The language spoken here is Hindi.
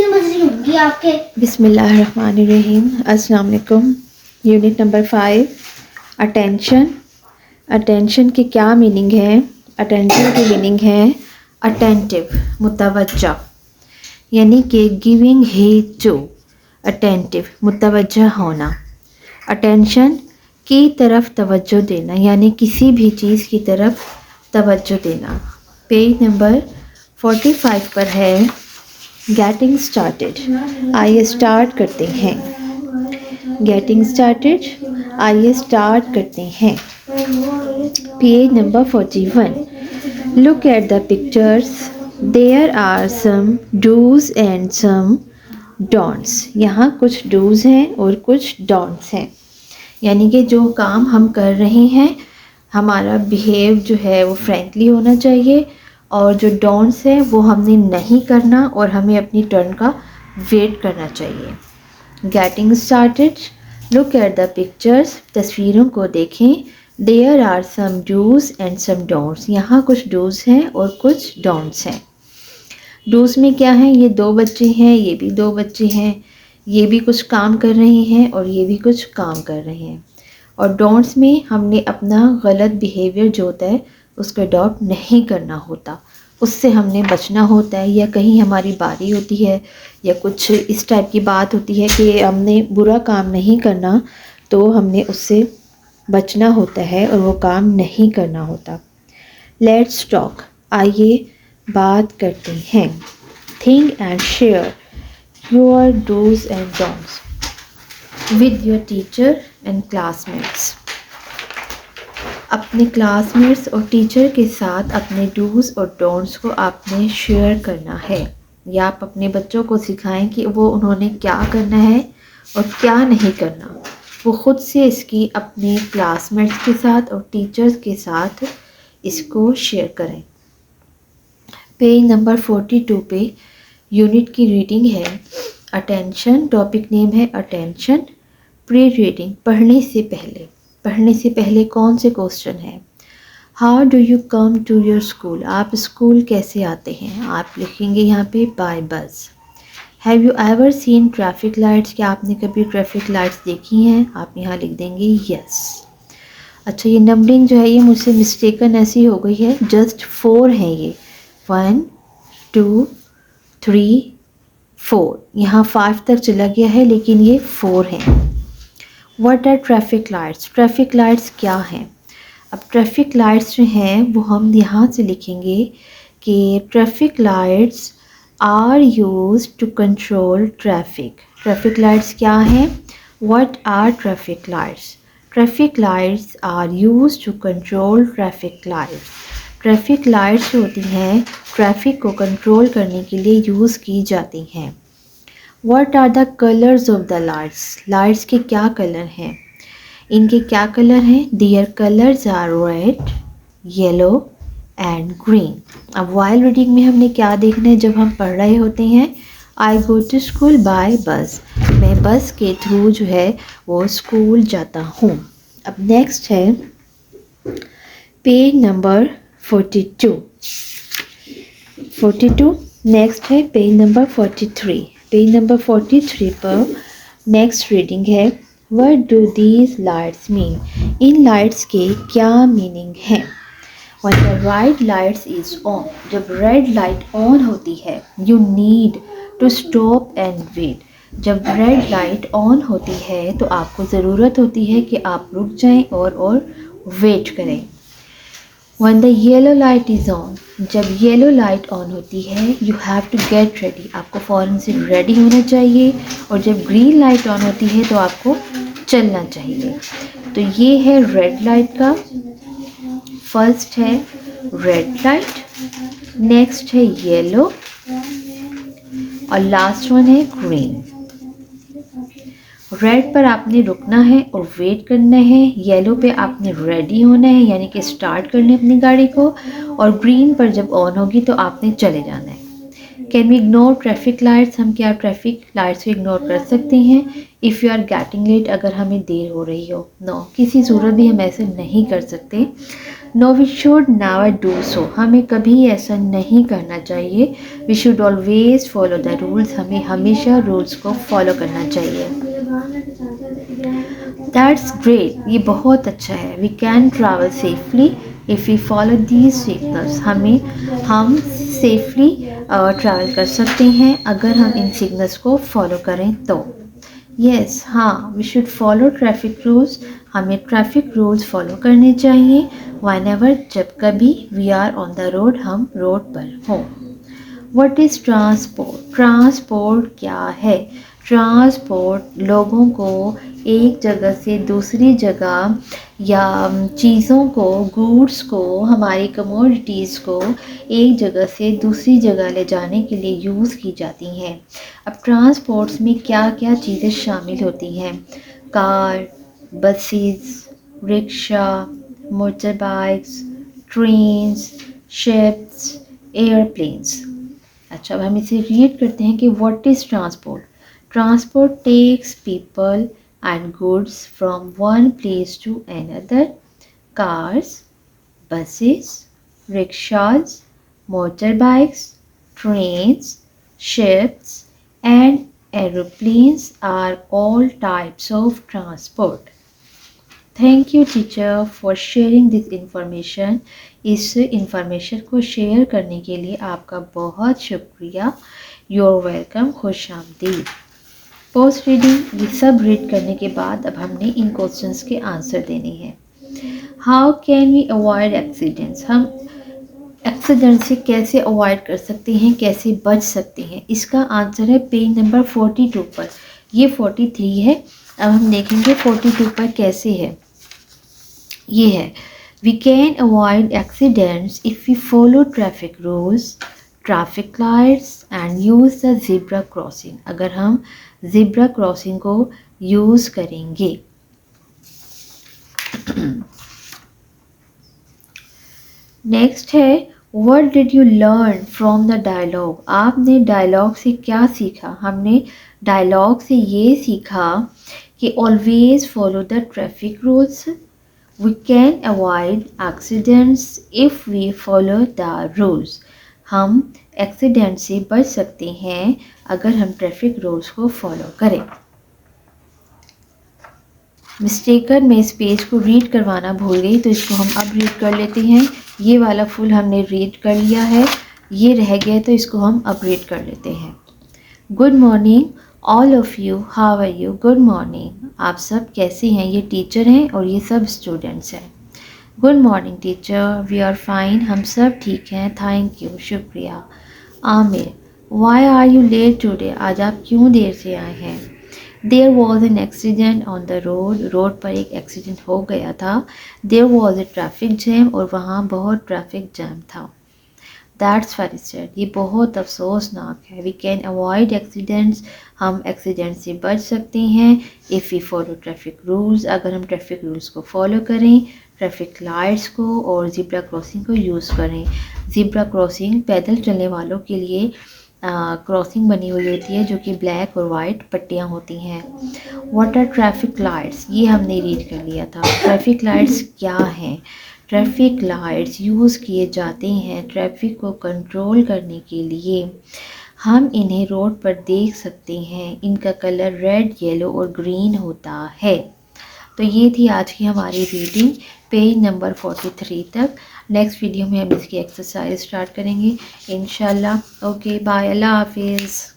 समझ रही होंगी आपके। बिस्मिल्लाहिर्रहमानिर्रहीम। अस्सलाम वालेकुम। Unit number 5 attention. अटेंशन की क्या मीनिंग है? अटेंशन की मीनिंग है अटेंटिव, मुतवज्जा, यानी कि गिविंग हीड टू, अटेंटिव मुतवज्जा होना। अटेंशन की तरफ तवज्जो देना, यानी किसी भी चीज़ की तरफ तवज्जो देना। पेज नंबर 45 पर है गेटिंग स्टार्टेड। आइए स्टार्ट करते हैं। गेटिंग स्टार्टेड, आइए स्टार्ट करते हैं। Page number 41। Look at the pictures, there are some dos and some don'ts. यहाँ कुछ डूज हैं और कुछ डोंट्स हैं, यानी कि जो काम हम कर रहे हैं हमारा बिहेव जो है वो फ्रेंकली होना चाहिए, और जो डोंट्स है वो हमने नहीं करना और हमें अपनी टर्न का वेट करना चाहिए। Getting started, look at the pictures, तस्वीरों को देखें। There are some dos and some don'ts, यहाँ कुछ डूज हैं और कुछ डोंट्स हैं। डूज में क्या है? ये दो बच्चे हैं, ये भी दो बच्चे हैं, ये भी कुछ काम कर रहे हैं और ये भी कुछ काम कर रहे हैं। और डोंट्स में हमने अपना गलत बिहेवियर जो होता है उसको अडॉप्ट नहीं करना होता, उससे हमने बचना होता है। या कहीं हमारी बारी होती है या कुछ इस टाइप की बात होती है कि हमने बुरा काम नहीं करना, तो हमने उससे बचना होता है और वो काम नहीं करना होता। लेट्स टॉक, आइए बात करते हैं। Think and share your dos and don'ts with your teacher and classmates। अपने क्लासमेट्स और टीचर के साथ अपने डूज और डोंट्स को आपने शेयर करना है, या आप अपने बच्चों को सिखाएं कि वो उन्होंने क्या करना है और क्या नहीं करना। वो ख़ुद से इसकी अपने क्लासमेट्स के साथ और टीचर्स के साथ इसको शेयर करें। पेज नंबर 42 पे यूनिट की रीडिंग है अटेंशन। टॉपिक नेम है अटेंशन। प्री रीडिंग, पढ़ने से पहले। पढ़ने से पहले कौन से क्वेश्चन है? How do you come to your school, आप स्कूल कैसे आते हैं? आप लिखेंगे यहाँ पे by bus. Have you ever seen traffic lights, क्या आपने कभी ट्रैफिक लाइट्स देखी हैं? आप यहाँ लिख देंगे यस। अच्छा, ये नंबरिंग जो है ये मुझसे मिस्टेकन ऐसी हो गई है, जस्ट 4 हैं ये, 1 2 3 4, यहाँ 5 तक चला गया है लेकिन ये 4 हैं। What are traffic lights, traffic lights क्या हैं? अब ट्रैफिक लाइट्स जो हैं वो हम यहाँ से लिखेंगे कि traffic lights are used to control traffic. Traffic lights क्या हैं? What are traffic lights? Traffic lights are used to control traffic lights. Traffic lights जो होती हैं ट्रैफिक को कंट्रोल करने के लिए यूज़ की जाती हैं। What are the colors of the lights? Lights के क्या कलर हैं? इनके क्या कलर हैं? Their colors are red, yellow and green। अब while reading में हमने क्या देखना है जब हम पढ़ रहे होते हैं? I go to school by bus। मैं बस के थ्रू जो है वो स्कूल जाता हूँ। अब नेक्स्ट है पेज नंबर 42। नेक्स्ट है पेज नंबर 43। पेज नंबर 43 पर नेक्स्ट रीडिंग है what do these lights mean, इन लाइट्स के क्या मीनिंग है? When the red lights is on, जब रेड लाइट ऑन होती है, you need to stop and wait. जब रेड लाइट ऑन होती है तो आपको ज़रूरत होती है कि आप रुक जाएं और वेट करें। When the yellow light is on, जब येलो लाइट ऑन होती है you have to get ready, आपको फ़ौरन से रेडी होना चाहिए। और जब ग्रीन लाइट ऑन होती है तो आपको चलना चाहिए। तो ये है रेड लाइट का, फर्स्ट है रेड लाइट, नेक्स्ट है येलो और लास्ट वन है ग्रीन। रेड पर आपने रुकना है और वेट करना है, येलो पे आपने रेडी होना है यानी कि स्टार्ट करना है अपनी गाड़ी को, और ग्रीन पर जब ऑन होगी तो आपने चले जाना है। Can we ignore traffic lights, हम क्या ट्रैफिक लाइट्स को इग्नोर कर सकते हैं? If you are getting late, अगर हमें देर हो रही हो। नो, किसी सूरत भी हम ऐसे नहीं कर सकते। No, we should never do so, हमें कभी ऐसा नहीं करना चाहिए। We should always follow the rules, हमें हमेशा रूल्स को फॉलो करना चाहिए। दैट्स ग्रेट, ये बहुत अच्छा है। We can travel safely if we follow these signals, हम सेफली ट्रैवल कर सकते हैं अगर हम इन सिग्नल्स को फॉलो करें तो। यस, हाँ, we should follow traffic rules, हमें ट्रैफिक रूल्स फॉलो करने चाहिए व्हेनेवर, जब कभी we are on the road, हम रोड पर हों। What is transport? ट्रांसपोर्ट क्या है? ट्रांसपोर्ट लोगों को एक जगह से दूसरी जगह या चीज़ों को, गुड्स को, हमारी कमोडिटीज़ को एक जगह से दूसरी जगह ले जाने के लिए यूज़ की जाती हैं। अब ट्रांसपोर्ट्स में क्या क्या चीज़ें शामिल होती हैं? Car, buses, rickshaw, motor bikes, trains, ships, airplanes. अच्छा, अब हम इसे रीड करते हैं कि what is transport? Transport takes people and goods from one place to another. Cars, buses, rickshaws, motorbikes, trains, ships, and aeroplanes are all types of transport. Thank you teacher for sharing this information. इस इंफॉर्मेशन को शेयर करने के लिए आपका बहुत शुक्रिया। योर वेलकम, खुश आमदीद। पोस्ट रीडिंग, ये सब रीड करने के बाद अब हमने इन क्वेश्चंस के आंसर देने हैं। How can we avoid accidents? हम एक्सीडेंट से कैसे अवॉइड कर सकते हैं, कैसे बच सकते हैं? इसका आंसर है पेज नंबर 42 पर। ये 43 है, अब हम देखेंगे 42 पर कैसे है। ये है, we can avoid accidents if we follow traffic rules, traffic lights and use the zebra crossing, अगर हम ज़ेब्रा क्रॉसिंग को यूज़ करेंगे। नेक्स्ट है, what did you learn from the dialogue? आपने डायलॉग से क्या सीखा? हमने डायलॉग से ये सीखा कि always follow the traffic rules, we can avoid accidents if we follow the rules, हम एक्सीडेंट से बच सकते हैं अगर हम ट्रैफिक रूल्स को फॉलो करें। मिस्टेकन मैं इस पेज को रीड करवाना भूल गई, तो इसको हम अब रीड कर लेते हैं। ये वाला फुल हमने रीड कर लिया है, ये रह गया तो इसको हम अब रीड कर लेते हैं। Good morning all of you, how are you? Good morning, आप सब कैसे हैं? ये टीचर हैं और ये सब स्टूडेंट्स हैं। Good morning teacher, we are fine, हम सब ठीक हैं, थैंक यू, शुक्रिया। Aamir, why are you late today? आज आप क्यों देर से आए हैं? There was an accident on the road, road पर एक एक्सीडेंट हो गया था। There was a traffic jam, और वहाँ बहुत ट्रैफिक जैम था। दैट्स वेरी सैड, ये बहुत अफसोसनाक है। वी कैन अवॉइड एक्सीडेंट्स, हम एक्सीडेंट से बच सकते हैं if we follow traffic rules, अगर हम ट्रैफिक रूल्स को फॉलो करें, ट्रैफिक लाइट्स को और ज़ेब्रा क्रॉसिंग को यूज़ करें। ज़ेब्रा क्रॉसिंग पैदल चलने वालों के लिए क्रॉसिंग बनी हुई होती है जो कि ब्लैक और वाइट पट्टियाँ होती हैं। What are traffic lights? ये हमने रीड कर लिया था। ट्रैफिक लाइट्स क्या हैं? ट्रैफिक लाइट्स यूज़ किए जाते हैं ट्रैफिक को कंट्रोल करने के लिए। हम इन्हें रोड पर देख सकते हैं, इनका कलर रेड, येलो और ग्रीन होता है। तो ये थी आज की हमारी रीडिंग पेज नंबर 43 तक। नेक्स्ट वीडियो में हम इसकी एक्सरसाइज स्टार्ट करेंगे इंशाल्लाह। ओके बाय, अल्लाह हाफिज़।